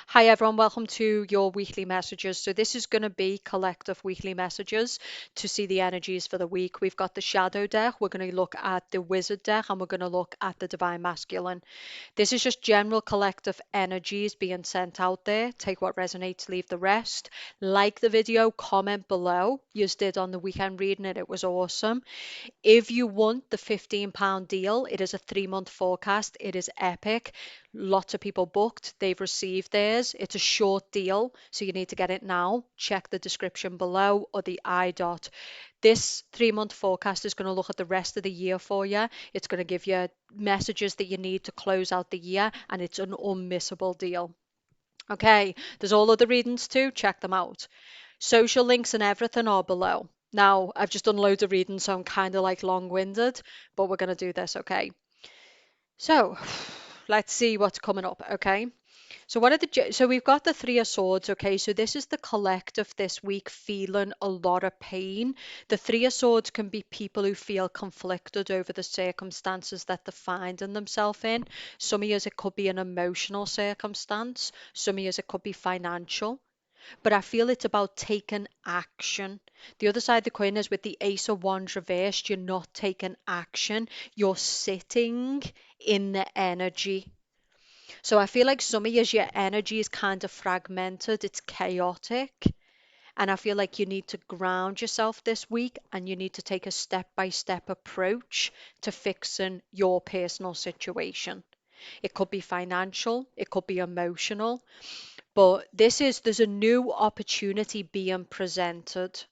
Hi everyone, welcome to your weekly messages. So this is going to be collective weekly messages to see the energies for the week. We've got the shadow deck, we're going to look at the wizard deck, and we're going to look at the divine masculine. This is just general collective energies being sent out there. Take what resonates, leave the rest. Like the video, comment below. You did on the weekend reading it was awesome. If you want the £15 deal, it is a 3-month forecast. It is epic. Lots of people booked. They've received theirs. It's a short deal, so you need to get it now. Check the description below or the I dot. This 3-month forecast is going to look at the rest of the year for you. It's going to give you messages that you need to close out the year, and it's an unmissable deal. Okay, there's all other readings too. Check them out. Social links and everything are below. Now, I've just done loads of reading, so I'm kind of like long-winded, but we're going to do this, okay? So, let's see what's coming up, okay? So so we've got the Three of Swords, okay? So this is the collective this week feeling a lot of pain. The Three of Swords can be people who feel conflicted over the circumstances that they're finding themselves in. Some of years it could be an emotional circumstance. Some years it could be financial, but I feel it's about taking action. The other side of the coin is with the Ace of Wands reversed, you're not taking action, you're sitting in the energy. So I feel like some of your energy is kind of fragmented, it's chaotic. And I feel like you need to ground yourself this week and you need to take a step by step approach to fixing your personal situation. It could be financial, it could be emotional, but there's a new opportunity being presented.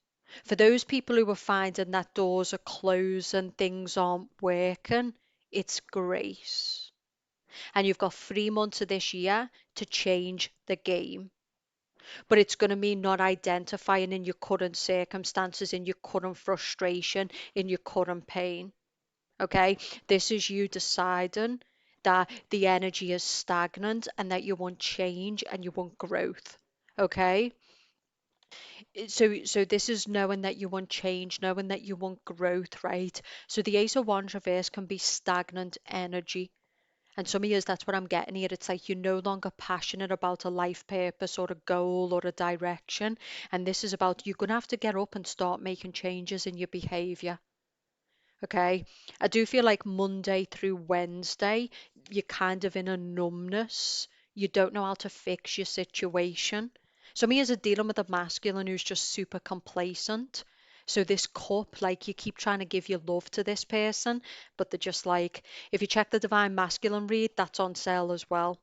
For those people who are finding that doors are closed and things aren't working, it's grace. And you've got 3 months of this year to change the game. But it's going to mean not identifying in your current circumstances, in your current frustration, in your current pain. Okay, this is you deciding that the energy is stagnant and that you want change and you want growth. Okay, so this is knowing that you want change, knowing that you want growth, right? So the Ace of Wands reverse can be stagnant energy. And some years that's what I'm getting here. It's like you're no longer passionate about a life purpose or a goal or a direction. And this is about you're going to have to get up and start making changes in your behavior. Okay. I do feel like Monday through Wednesday, you're kind of in a numbness. You don't know how to fix your situation. So me as a dealing with a masculine who's just super complacent. So this cup, like you keep trying to give your love to this person, but they're just like, if you check the divine masculine read, that's on sale as well.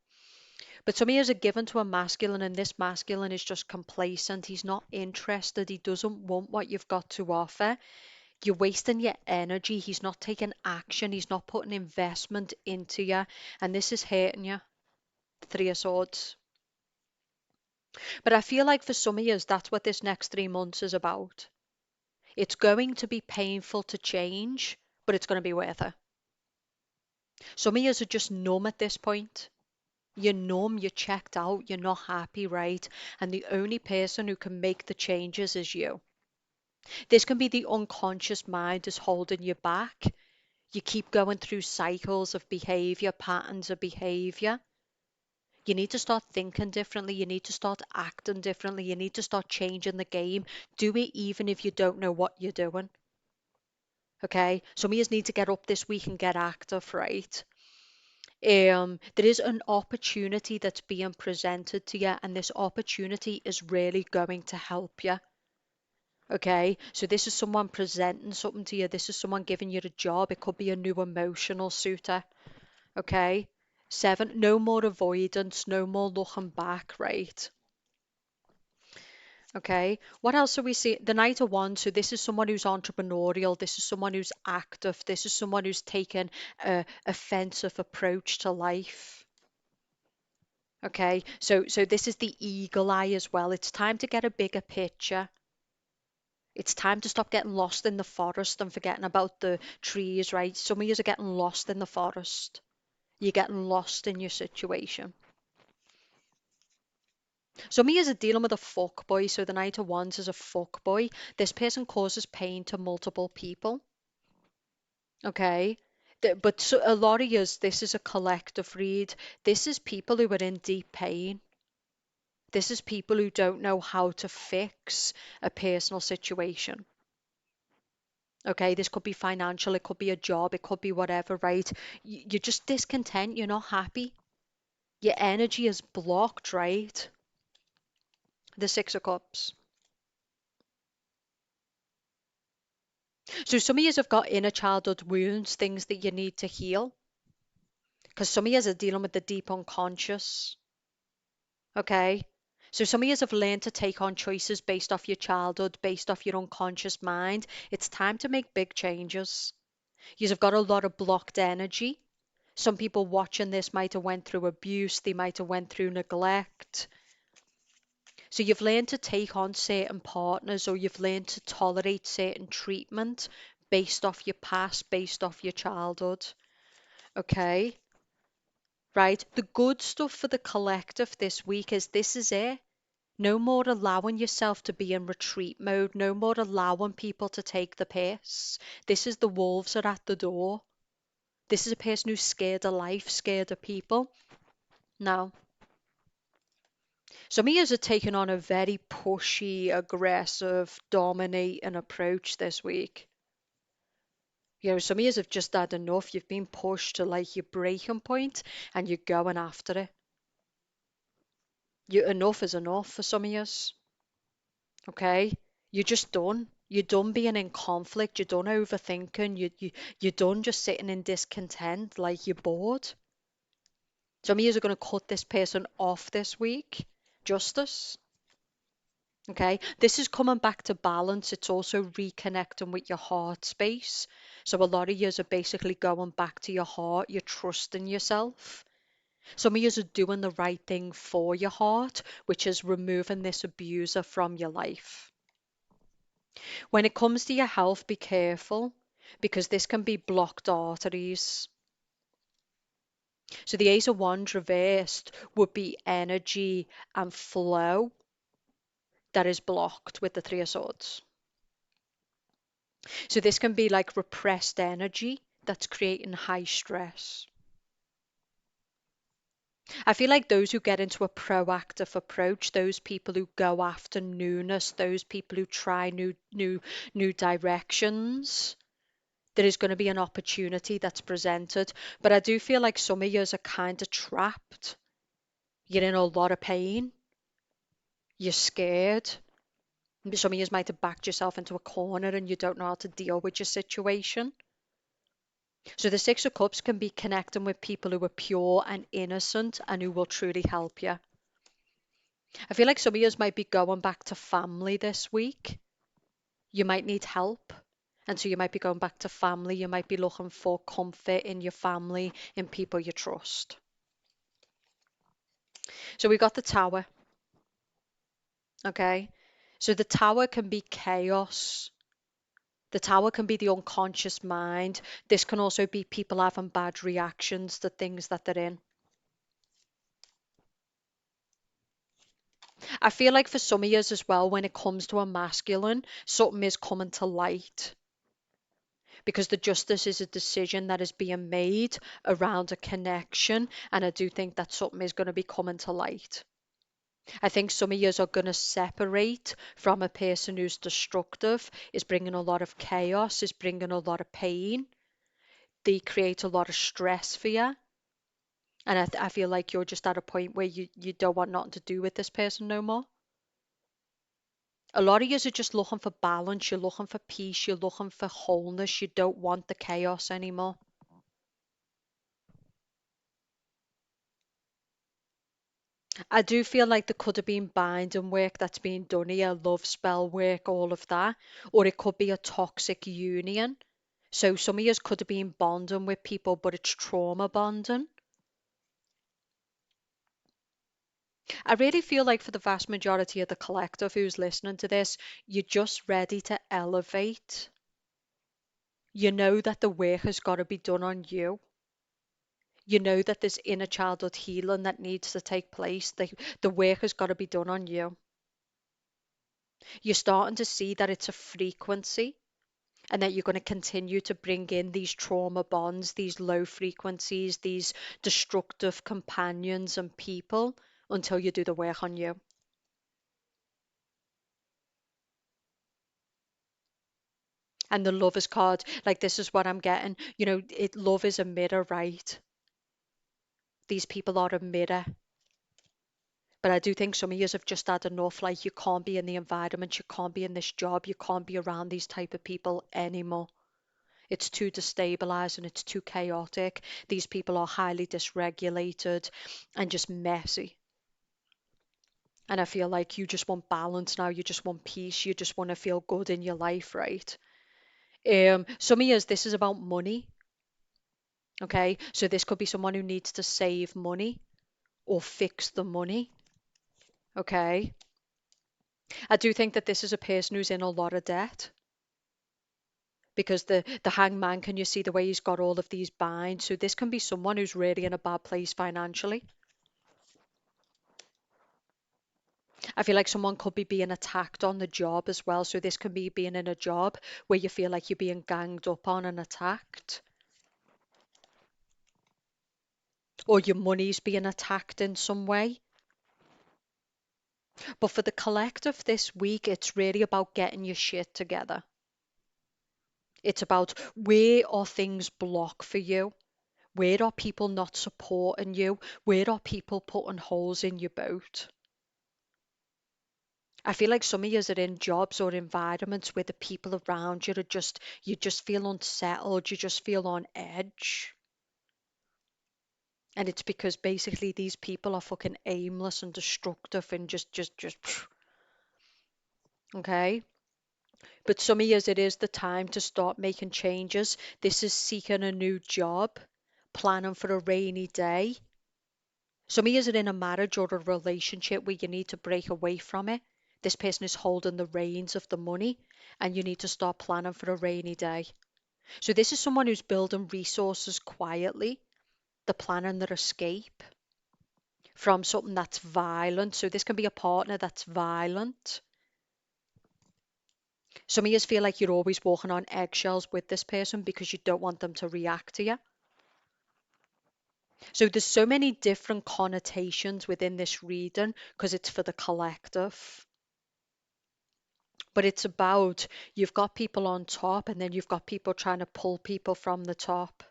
But some years are given to a masculine, and this masculine is just complacent. He's not interested. He doesn't want what you've got to offer. You're wasting your energy. He's not taking action. He's not putting investment into you. And this is hurting you. Three of Swords. But I feel like for some of you, that's what this next 3 months is about. It's going to be painful to change, but it's going to be worth it. Some of you are just numb at this point. You're numb, you're checked out, you're not happy, right? And the only person who can make the changes is you. This can be the unconscious mind is holding you back. You keep going through cycles of behavior, patterns of behavior. You need to start thinking differently. You need to start acting differently. You need to start changing the game. Do it even if you don't know what you're doing. Okay? Some of you need to get up this week and get active, right? There is an opportunity that's being presented to you, and this opportunity is really going to help you. Okay, so this is someone presenting something to you. This is someone giving you a job. It could be a new emotional suitor. Okay, seven, no more avoidance, no more looking back, right? Okay, what else are we seeing? The Knight of Wands. So this is someone who's entrepreneurial. This is someone who's active. This is someone who's taken a offensive approach to life. Okay, so this is the eagle eye as well. It's time to get a bigger picture. It's time to stop getting lost in the forest and forgetting about the trees, right? Some of you are getting lost in the forest. You're getting lost in your situation. Some of you are dealing with a fuck boy. So the Knight of Wands is a fuck boy. This person causes pain to multiple people. Okay. But so a lot of yous, this is a collective read. This is people who are in deep pain. This is people who don't know how to fix a personal situation. Okay, this could be financial, it could be a job, it could be whatever, right? You're just discontent, you're not happy. Your energy is blocked, right? The Six of Cups. So some of you have got inner childhood wounds, things that you need to heal. Because some of you are dealing with the deep unconscious. Okay. So some of you have learned to take on choices based off your childhood, based off your unconscious mind. It's time to make big changes. You've got a lot of blocked energy. Some people watching this might have went through abuse, they might have went through neglect. So you've learned to take on certain partners, or you've learned to tolerate certain treatment based off your past, based off your childhood. Okay, right? The good stuff for the collective this week is this is it. No more allowing yourself to be in retreat mode. No more allowing people to take the piss. This is the wolves are at the door. This is a person who's scared of life, scared of people. No. Some of you are taking on a very pushy, aggressive, dominating approach this week. You know, some of you have just had enough. You've been pushed to like your breaking point and you're going after it. Enough is enough for some of you. Okay? You're just done. You're done being in conflict. You're done overthinking. You're done just sitting in discontent, like you're bored. Some of you are going to cut this person off this week. Justice. Okay, this is coming back to balance. It's also reconnecting with your heart space. So a lot of yous are basically going back to your heart. You're trusting yourself. Some of yous are doing the right thing for your heart, which is removing this abuser from your life. When it comes to your health, be careful because this can be blocked arteries. So the Ace of Wands reversed would be energy and flow that is blocked with the Three of Swords. So this can be like repressed energy that's creating high stress. I feel like those who get into a proactive approach, those people who go after newness, those people who try new directions, there is going to be an opportunity that's presented. But I do feel like some of yous are kind of trapped. You're in a lot of pain. You're scared. Some of yous might have backed yourself into a corner and you don't know how to deal with your situation. So the Six of Cups can be connecting with people who are pure and innocent and who will truly help you. I feel like some of you might be going back to family this week. You might need help. And so you might be going back to family. You might be looking for comfort in your family, in people you trust. So we got the Tower. Okay. So the Tower can be chaos. The Tower can be the unconscious mind. This can also be people having bad reactions to things that they're in. I feel like for some of us as well, when it comes to a masculine, something is coming to light because the justice is a decision that is being made around a connection, and I do think that something is going to be coming to light. I think some of us are going to separate from a person who's destructive, is bringing a lot of chaos, is bringing a lot of pain. They create a lot of stress for you. And I feel like you're just at a point where you don't want nothing to do with this person no more. A lot of you are just looking for balance, you're looking for peace, you're looking for wholeness, you don't want the chaos anymore. I do feel like there could have been binding work that's been done here, love spell work, all of that, or it could be a toxic union. So some of you could have been bonding with people, but it's trauma bonding. I really feel like for the vast majority of the collective who's listening to this, you're just ready to elevate. You know that the work has got to be done on you. You know that there's inner childhood healing that needs to take place. The work has got to be done on you. You're starting to see that it's a frequency and that you're going to continue to bring in these trauma bonds, these low frequencies, these destructive companions and people until you do the work on you. And the lovers card, like this is what I'm getting. Love is a mirror, right? These people are a mirror. But I do think some of you have just had enough. Like, you can't be in the environment, you can't be in this job, you can't be around these type of people anymore. It's too destabilizing, it's too chaotic. These people are highly dysregulated and just messy. And I feel like you just want balance now, you just want peace, you just want to feel good in your life, right? Some of you, this is about money, okay? So this could be someone who needs to save money or fix the money, okay? I do think that this is a person who's in a lot of debt because the hangman, can you see the way he's got all of these binds? So this can be someone who's really in a bad place financially. I feel like someone could be being attacked on the job as well. So this can be being in a job where you feel like you're being ganged up on and attacked, or your money's being attacked in some way. But for the collective this week, it's really about getting your shit together. It's about, where are things blocked for you? Where are people not supporting you? Where are people putting holes in your boat? I feel like some of you are in jobs or environments where the people around you are just, you just feel unsettled, you just feel on edge. And it's because basically these people are fucking aimless and destructive and just, okay? But some of you, it is the time to start making changes. This is seeking a new job, planning for a rainy day. Some of you are in a marriage or a relationship where you need to break away from it. This person is holding the reins of the money and you need to start planning for a rainy day. So this is someone who's building resources quietly. They're planning their escape from something that's violent. So this can be a partner that's violent. Some of you feel like you're always walking on eggshells with this person because you don't want them to react to you. So there's so many different connotations within this reading because it's for the collective. But it's about, you've got people on top and then you've got people trying to pull people from the top.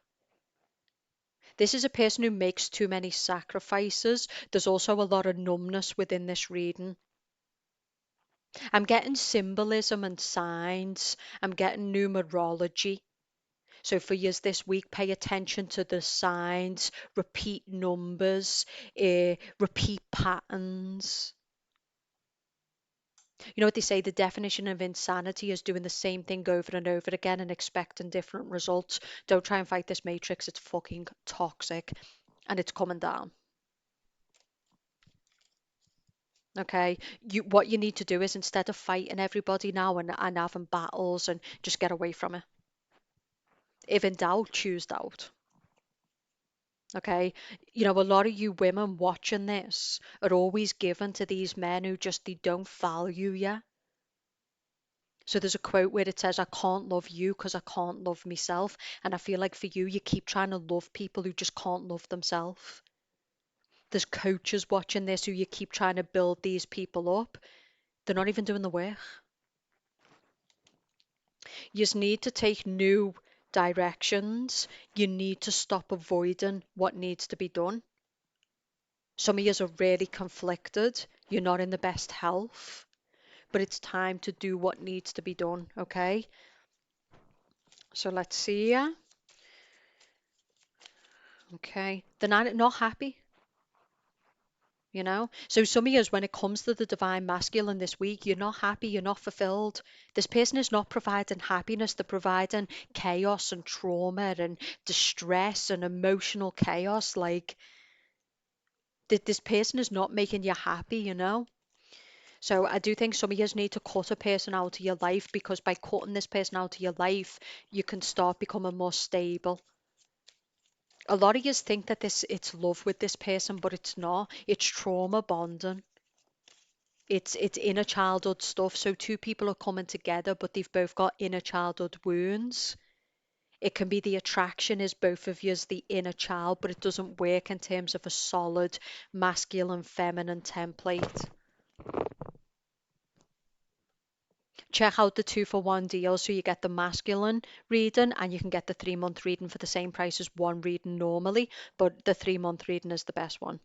This is a person who makes too many sacrifices. There's also a lot of numbness within this reading. I'm getting symbolism and signs. I'm getting numerology. So for you this week, pay attention to the signs, repeat numbers, repeat patterns. You know what they say, the definition of insanity is doing the same thing over and over again and expecting different results. Don't try and fight this matrix. It's fucking toxic and it's coming down. Okay, what you need to do is, instead of fighting everybody now and having battles, and just get away from it. If in doubt, choose doubt. Okay, a lot of you women watching this are always given to these men who just, they don't value you. So there's a quote where it says, I can't love you because I can't love myself. And I feel like for you, you keep trying to love people who just can't love themselves. There's coaches watching this who you keep trying to build these people up. They're not even doing the work. You just need to take new directions. You need to stop avoiding what needs to be done. Some of you are really conflicted. You're not in the best health, but it's time to do what needs to be done, okay? So let's see. Okay. They're not happy. So some of you, when it comes to the divine masculine this week, you're not happy, you're not fulfilled. This person is not providing happiness, they're providing chaos and trauma and distress and emotional chaos. Like, this person is not making you happy. So I do think some of you need to cut a person out of your life, because by cutting this person out of your life, you can start becoming more stable. A lot of you think that it's love with this person, but it's not. It's trauma bonding. It's inner childhood stuff. So two people are coming together, but they've both got inner childhood wounds. It can be the attraction is both of you as the inner child, but it doesn't work in terms of a solid masculine feminine template. check out the 2 for 1 deal so you get the masculine reading and you can get the 3 month reading for the same price as one reading normally, but the 3 month reading is the best one.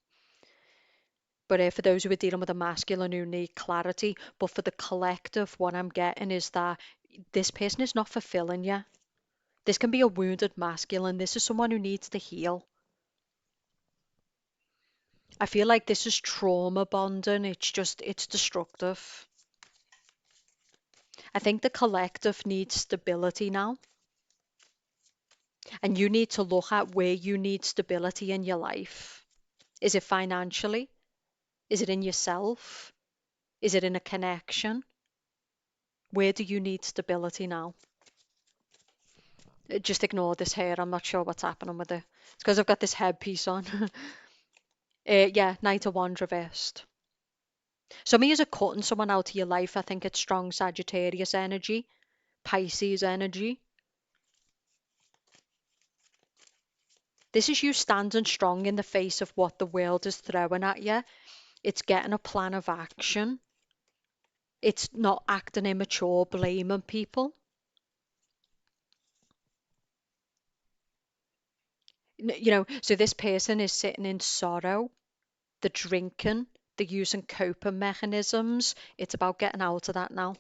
But for those who are dealing with a masculine who need clarity, but for the collective, what I'm getting is that this person is not fulfilling you. This can be a wounded masculine. This is someone who needs to heal. I feel like this is trauma bonding. It's destructive. I think the collective needs stability now. And you need to look at where you need stability in your life. Is it financially? Is it in yourself? Is it in a connection? Where do you need stability now? Just ignore this hair. I'm not sure what's happening with it. It's because I've got this headpiece on. Yeah, Knight of Wands reversed. Some of you are cutting someone out of your life. I think it's strong Sagittarius energy, Pisces energy. This is you standing strong in the face of what the world is throwing at you. It's getting a plan of action. It's not acting immature, blaming people. So this person is sitting in sorrow, they're drinking, they're using coping mechanisms. It's about getting out of that now.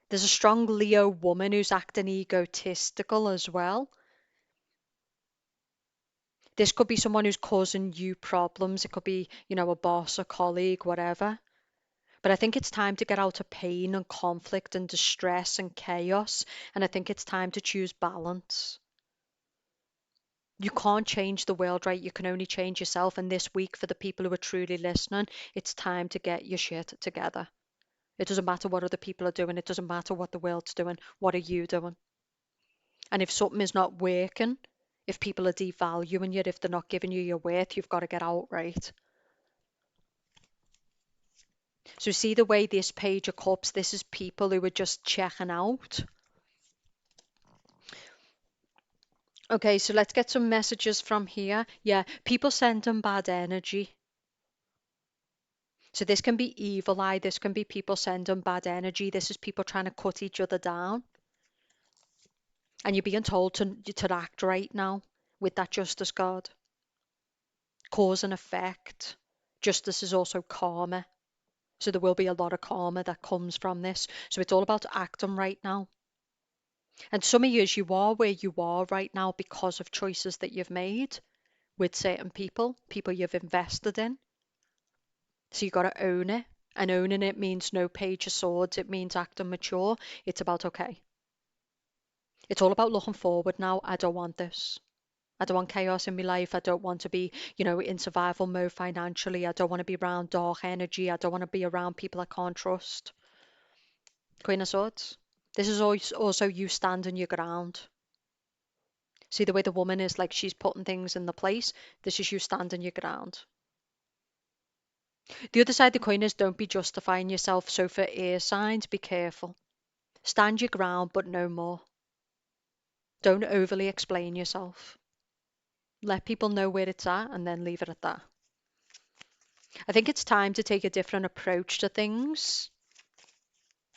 There's a strong Leo woman who's acting egotistical as well. This could be someone who's causing you problems. It could be, a boss, a colleague, whatever. But I think it's time to get out of pain and conflict and distress and chaos. And I think it's time to choose balance. You can't change the world, right? You can only change yourself. And this week, for the people who are truly listening, it's time to get your shit together. It doesn't matter what other people are doing. It doesn't matter what the world's doing. What are you doing? And if something is not working, if people are devaluing you, if they're not giving you your worth, you've got to get out, right? So see the way this page of cups, this is people who are just checking out. Okay, so let's get some messages from here. Yeah, people sending bad energy. So this can be evil eye, this can be people sending bad energy, this is people trying to cut each other down. And you're being told to act right now with that justice card. Cause and effect. Justice is also karma. So there will be a lot of karma that comes from this. So it's all about acting right now. And some of you are where you are right now because of choices that you've made with certain people you've invested in. So you got to own it. And owning it means no page of swords. It means acting mature. It's about, okay. It's all about looking forward now. I don't want this. I don't want chaos in my life. I don't want to be, in survival mode financially. I don't want to be around dark energy. I don't want to be around people I can't trust. Queen of Swords. This is also you standing your ground. See the way the woman is like she's putting things in the place. This is you standing your ground. The other side of the coin is don't be justifying yourself. So for air signs, be careful. Stand your ground, but no more. Don't overly explain yourself. Let people know where it's at and then leave it at that. I think it's time to take a different approach to things.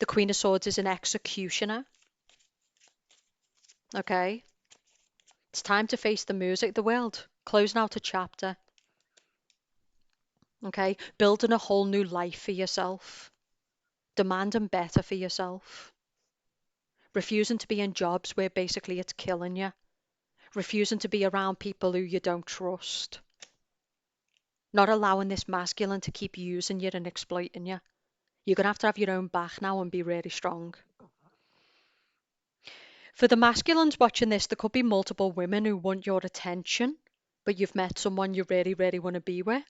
The Queen of Swords is an executioner. Okay? It's time to face the music, the world. Closing out a chapter. Okay? Building a whole new life for yourself. Demanding better for yourself. Refusing to be in jobs where basically it's killing you. Refusing to be around people who you don't trust. Not allowing this masculine to keep using you and exploiting you. You're going to have your own back now and be really strong. For the masculines watching this, there could be multiple women who want your attention, but you've met someone you really, really want to be with.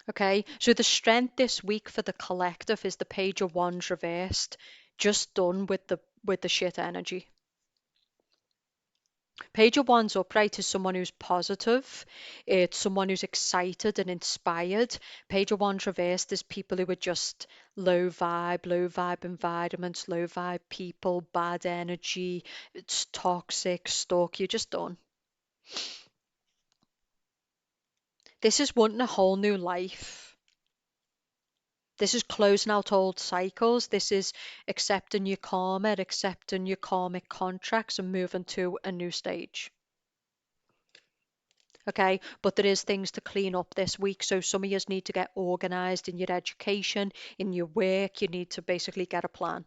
Okay, so the strength this week for the collective is the Page of Wands reversed, just done with the shit energy. Page of Wands upright is someone who's positive. It's someone who's excited and inspired. Page of Wands reversed is people who are just low vibe environments, low vibe people, bad energy. It's toxic, stuck. You're just done. This is wanting a whole new life. This is closing out old cycles. This is accepting your karma, accepting your karmic contracts, and moving to a new stage. Okay, but there is things to clean up this week. So some of you need to get organized in your education, in your work. You need to basically get a plan.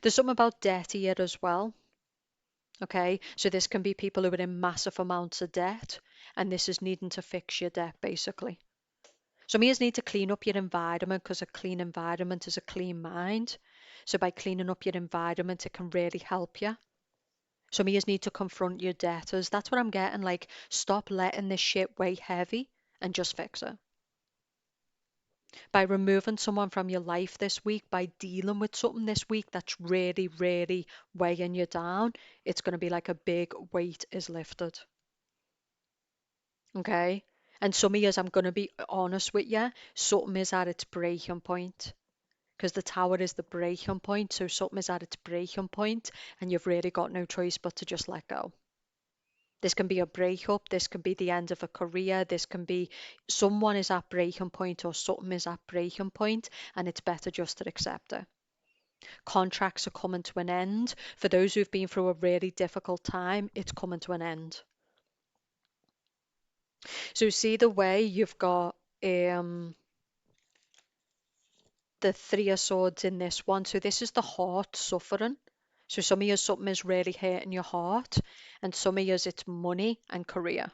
There's something about debt here as well. Okay, so this can be people who are in massive amounts of debt, and this is needing to fix your debt basically. Some of you need to clean up your environment because a clean environment is a clean mind. So by cleaning up your environment, it can really help you. Some of you need to confront your debtors. That's what I'm getting. Like, stop letting this shit weigh heavy and just fix it. By removing someone from your life this week, by dealing with something this week that's really, really weighing you down, it's going to be like a big weight is lifted. Okay? And some of you, I'm going to be honest with you, something is at its breaking point. Because the tower is the breaking point, so something is at its breaking point, and you've really got no choice but to just let go. This can be a breakup, this can be the end of a career, this can be someone is at breaking point or something is at breaking point, and it's better just to accept it. Contracts are coming to an end. For those who've been through a really difficult time, it's coming to an end. So see the way you've got the Three of Swords in this one. So this is the heart suffering. So some of you, something is really hurting your heart, and some of you, it's money and career.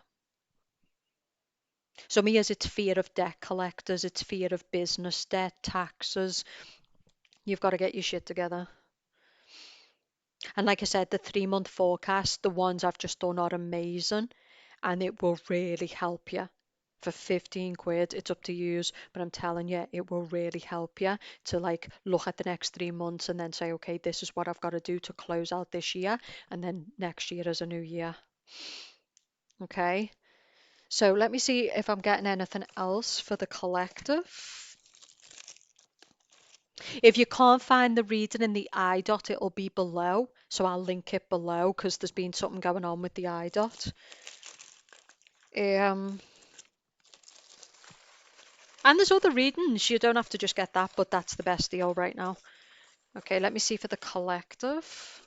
Some of you, it's fear of debt collectors, it's fear of business debt, taxes. You've got to get your shit together. And like I said, the 3 month forecast, the ones I've just done are amazing, and it will really help you. For 15 quid, it's up to you, but I'm telling you, it will really help you to like look at the next 3 months and then say, okay, this is what I've got to do to close out this year, and then next year is a new year. Okay, so let me see if I'm getting anything else for the collective. If you can't find the reading in the I dot, it'll be below. So I'll link it below because there's been something going on with the I dot. And there's other readings. You don't have to just get that, but that's the best deal right now. Okay, let me see for the collective.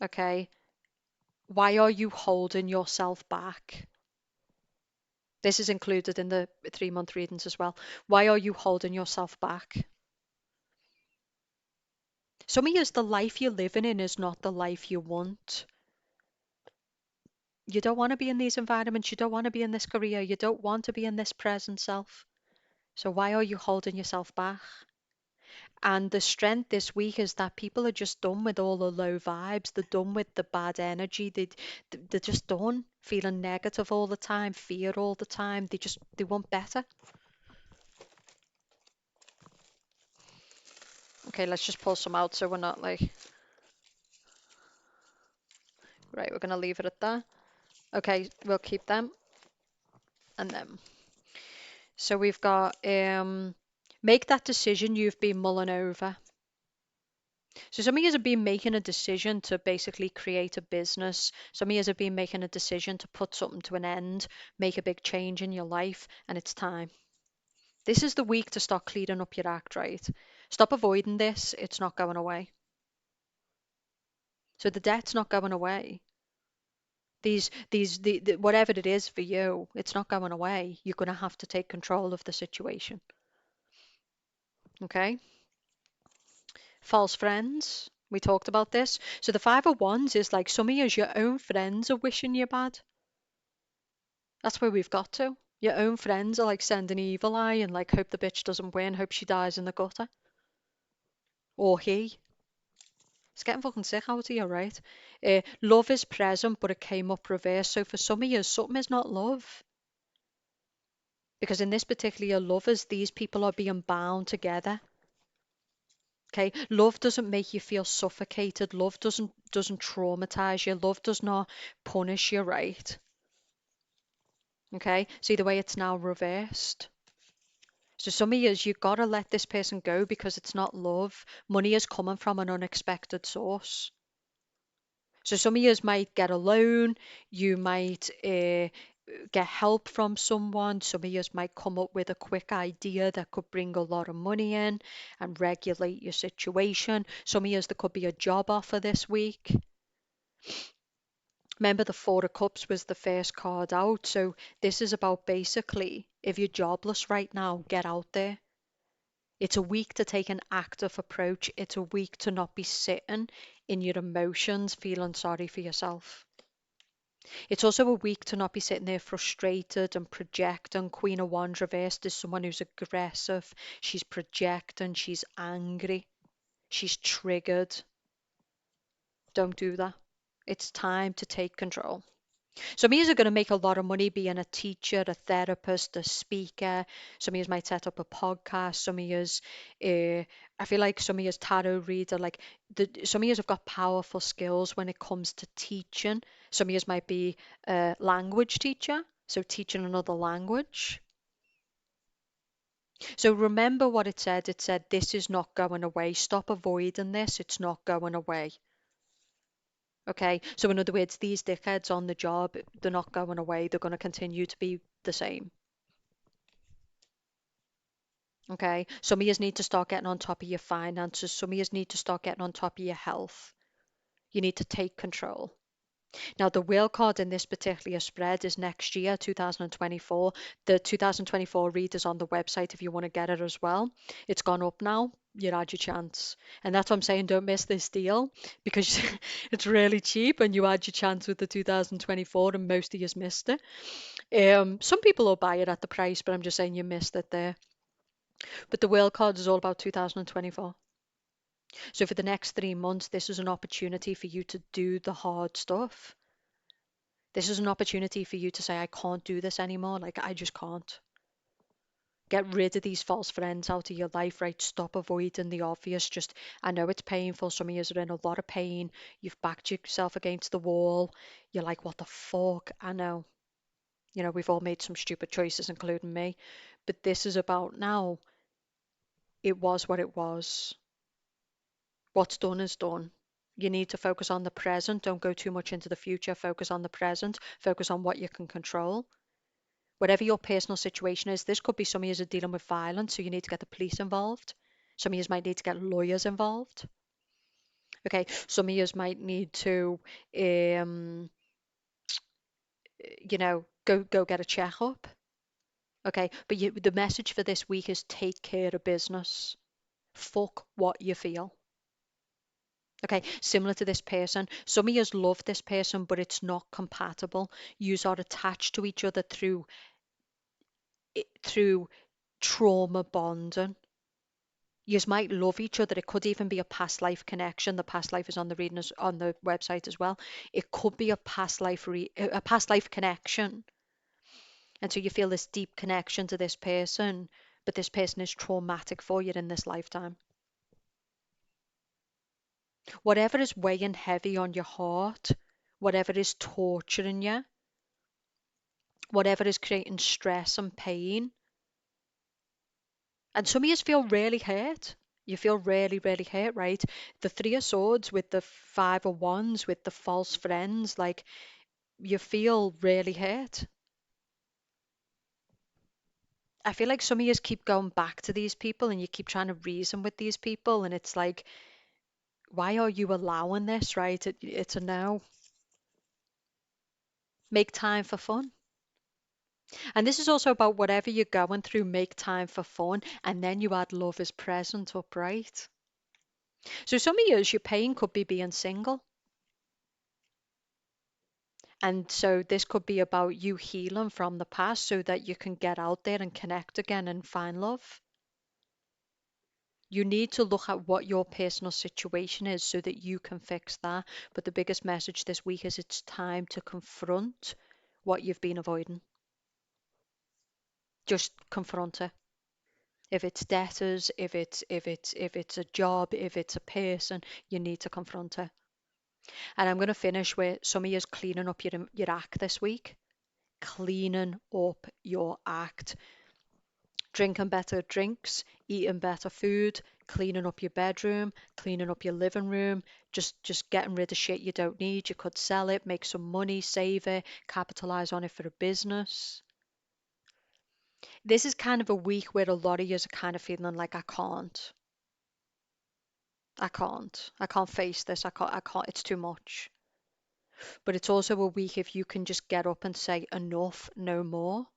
Okay. Why are you holding yourself back? This is included in the 3 month readings as well. Why are you holding yourself back? Some of you, the life you're living in is not the life you want. You don't want to be in these environments. You don't want to be in this career. You don't want to be in this present self. So why are you holding yourself back? And the strength this week is that people are just done with all the low vibes. They're done with the bad energy. They're just done feeling negative all the time, fear all the time. They want better. Okay, let's just pull some out so we're not like, right, we're gonna leave it at that. Okay, we'll keep them and them. So we've got make that decision you've been mulling over. So some of you have been making a decision to basically create a business. Some of you have been making a decision to put something to an end, make a big change in your life, and it's time. This is the week to start cleaning up your act, right? Stop avoiding this. It's not going away. So the debt's not going away. The whatever it is for you, it's not going away. You're going to have to take control of the situation. Okay? False friends. We talked about this. So the Five of Wands is like some of you, your own friends are wishing you bad. That's where we've got to. Your own friends are like sending evil eye and like hope the bitch doesn't win, hope she dies in the gutter. Or he. It's getting fucking sick out here, right? Love is present, but it came up reverse. So for some of you, something is not love. Because in this particular lovers, these people are being bound together. Okay, love doesn't make you feel suffocated. Love doesn't traumatize you. Love does not punish you, right? Okay, see the way it's now reversed. So some of you gotta let this person go because it's not love. Money is coming from an unexpected source. So some of you might get a loan. You might get help from someone. Some of you might come up with a quick idea that could bring a lot of money in and regulate your situation. Some of you, there could be a job offer this week. Remember, the Four of Cups was the first card out. So this is about basically, if you're jobless right now, get out there. It's a week to take an active approach. It's a week to not be sitting in your emotions, feeling sorry for yourself. It's also a week to not be sitting there frustrated and projecting. Queen of Wands reversed is someone who's aggressive. She's projecting, she's angry, she's triggered. Don't do that. It's time to take control. Some of you are going to make a lot of money being a teacher, a therapist, a speaker. Some of you might set up a podcast. Some of you, I feel like some of you tarot reader, like some of you have got powerful skills when it comes to teaching. Some of you might be a language teacher, so teaching another language. So remember what it said. It said, this is not going away. Stop avoiding this. It's not going away. Okay, so in other words, these dickheads on the job, they're not going away. They're going to continue to be the same. Okay, some of you need to start getting on top of your finances. Some of you need to start getting on top of your health. You need to take control. Now, the whale card in this particular spread is next year, 2024. The 2024 read is on the website if you want to get it as well. It's gone up now. You had your chance. And that's what I'm saying, don't miss this deal because it's really cheap and you had your chance with the 2024 and most of you missed it. Some people will buy it at the price, but I'm just saying you missed it there. But the whale card is all about 2024. So for the next 3 months, this is an opportunity for you to do the hard stuff. This is an opportunity for you to say, I can't do this anymore. Like, I just can't. Get rid of these false friends out of your life, right? Stop avoiding the obvious. Just, I know it's painful. Some of you are in a lot of pain. You've backed yourself against the wall. You're like, what the fuck? I know. You know, we've all made some stupid choices, including me. But this is about now. It was what it was. What's done is done. You need to focus on the present. Don't go too much into the future. Focus on the present. Focus on what you can control. Whatever your personal situation is, this could be some of you are dealing with violence, so you need to get the police involved. Some of you might need to get lawyers involved. Okay, some of you might need to, go get a checkup. Okay, but the message for this week is take care of business. Fuck what you feel. Okay, similar to this person. Some of you love this person, but it's not compatible. You are attached to each other through trauma bonding. You might love each other. It could even be a past life connection. The past life is on the reading on the website as well. It could be a past life connection, and so you feel this deep connection to this person, but this person is traumatic for you in this lifetime. Whatever is weighing heavy on your heart, whatever is torturing you, whatever is creating stress and pain, and some of you feel really hurt. You feel really, really hurt, right? The Three of Swords with the Five of Wands with the false friends, like you feel really hurt. I feel like some of you keep going back to these people and you keep trying to reason with these people, and it's like, why are you allowing this, right? It's a no. Make time for fun. And this is also about whatever you're going through, make time for fun, and then you add love is present up, right? So some of you, your pain could be being single. And so this could be about you healing from the past so that you can get out there and connect again and find love. You need to look at what your personal situation is so that you can fix that. But the biggest message this week is it's time to confront what you've been avoiding. Just confront it. If it's debtors, if it's a job, if it's a person, you need to confront it. And I'm going to finish with some of you cleaning up your act this week. Cleaning up your act. Drinking better drinks, eating better food, cleaning up your bedroom, cleaning up your living room, just getting rid of shit you don't need. You could sell it, make some money, save it, capitalize on it for a business. This is kind of a week where a lot of you are kind of feeling like I can't face this. I can't, it's too much. But it's also a week if you can just get up and say enough, no more,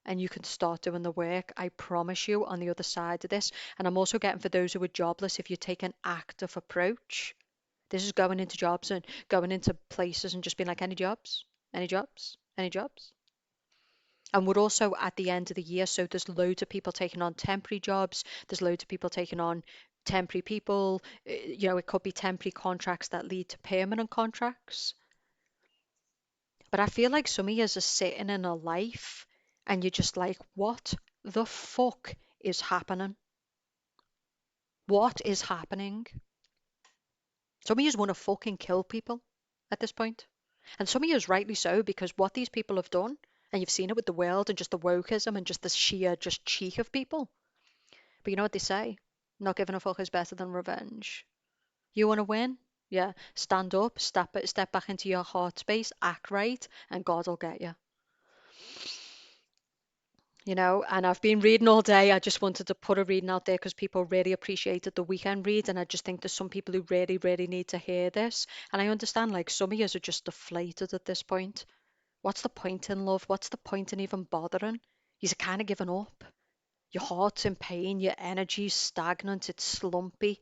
and you can start doing the work. I promise you on the other side of this. And I'm also getting for those who are jobless, if you take an active approach, this is going into jobs and going into places and just being like, any jobs? Any jobs? Any jobs? And we're also at the end of the year, so there's loads of people taking on temporary jobs. There's loads of people taking on temporary people. It could be temporary contracts that lead to permanent contracts. But I feel like some of you are sitting in a life and you're just like, what the fuck is happening? What is happening? Some of you want to fucking kill people at this point. And some of you rightly so, because what these people have done, and you've seen it with the world and just the wokeism and just the sheer just cheek of people. But you know what they say? Not giving a fuck is better than revenge. You want to win? Yeah. Stand up, step back into your heart space, act right, and God will get you. And I've been reading all day. I just wanted to put a reading out there because people really appreciated the weekend read, and I just think there's some people who really, really need to hear this. And I understand, like, some of you are just deflated at this point. What's the point in love? What's the point in even bothering? You're kind of giving up. Your heart's in pain, your energy's stagnant, it's slumpy.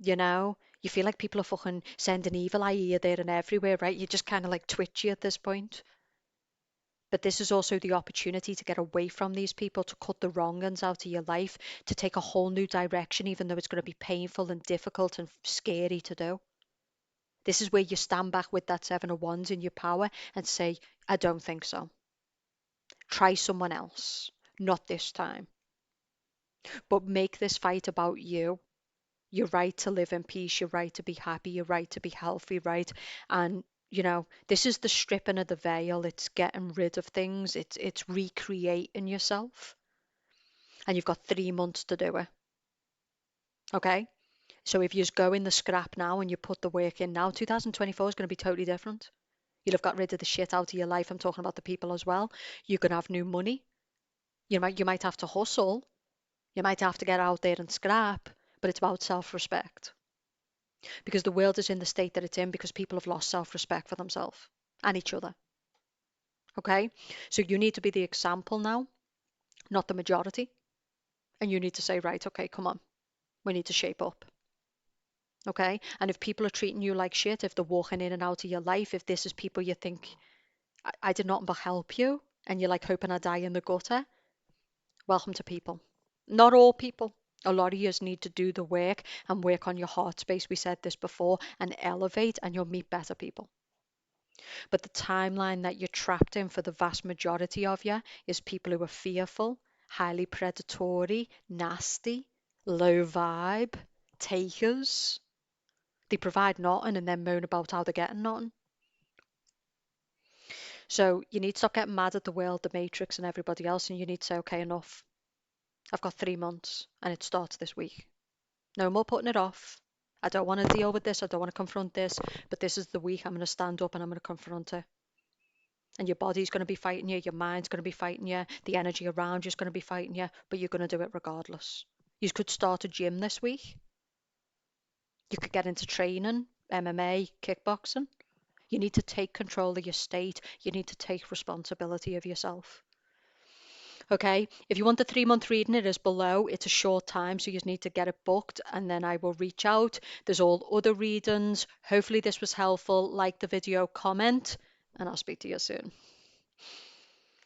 You feel like people are fucking sending evil eye here, there, and everywhere, right? You're just kind of like twitchy at this point. But this is also the opportunity to get away from these people, to cut the wrong uns out of your life, to take a whole new direction, even though it's going to be painful and difficult and scary to do. This is where you stand back with that Seven of Wands in your power and say, I don't think so. Try someone else. Not this time. But make this fight about you. Your right to live in peace, your right to be happy, your right to be healthy, right? And this is the stripping of the veil. It's getting rid of things. It's recreating yourself. And you've got 3 months to do it. Okay? So if you just go in the scrap now and you put the work in now, 2024 is going to be totally different. You'll have got rid of the shit out of your life. I'm talking about the people as well. You're going to have new money. You might have to hustle. You might have to get out there and scrap, but it's about self-respect. Because the world is in the state that it's in because people have lost self-respect for themselves and each other. Okay? So you need to be the example now, not the majority. And you need to say, right, okay, come on. We need to shape up. Okay? And if people are treating you like shit, if they're walking in and out of your life, if this is people you think, I did not but help you, and you're like hoping I die in the gutter, welcome to people. Not all people. A lot of you need to do the work and work on your heart space. We said this before, and elevate, and you'll meet better people. But the timeline that you're trapped in for the vast majority of you is people who are fearful, highly predatory, nasty, low vibe, takers. They provide nothing and then moan about how they're getting nothing. So you need to stop getting mad at the world, the matrix, and everybody else, and you need to say, okay, enough. I've got 3 months and it starts this week. No more putting it off. I don't want to deal with this. I don't want to confront this, but this is the week I'm going to stand up and I'm going to confront it. And your body's going to be fighting you, your mind's going to be fighting you, the energy around you is going to be fighting you, but you're going to do it regardless. You could start a gym this week. You could get into training, MMA, kickboxing. You need to take control of your state. You need to take responsibility of yourself. Okay, if you want the 3 month reading, it is below. It's a short time, so you just need to get it booked and then I will reach out. There's all other readings. Hopefully, this was helpful. Like the video, comment, and I'll speak to you soon.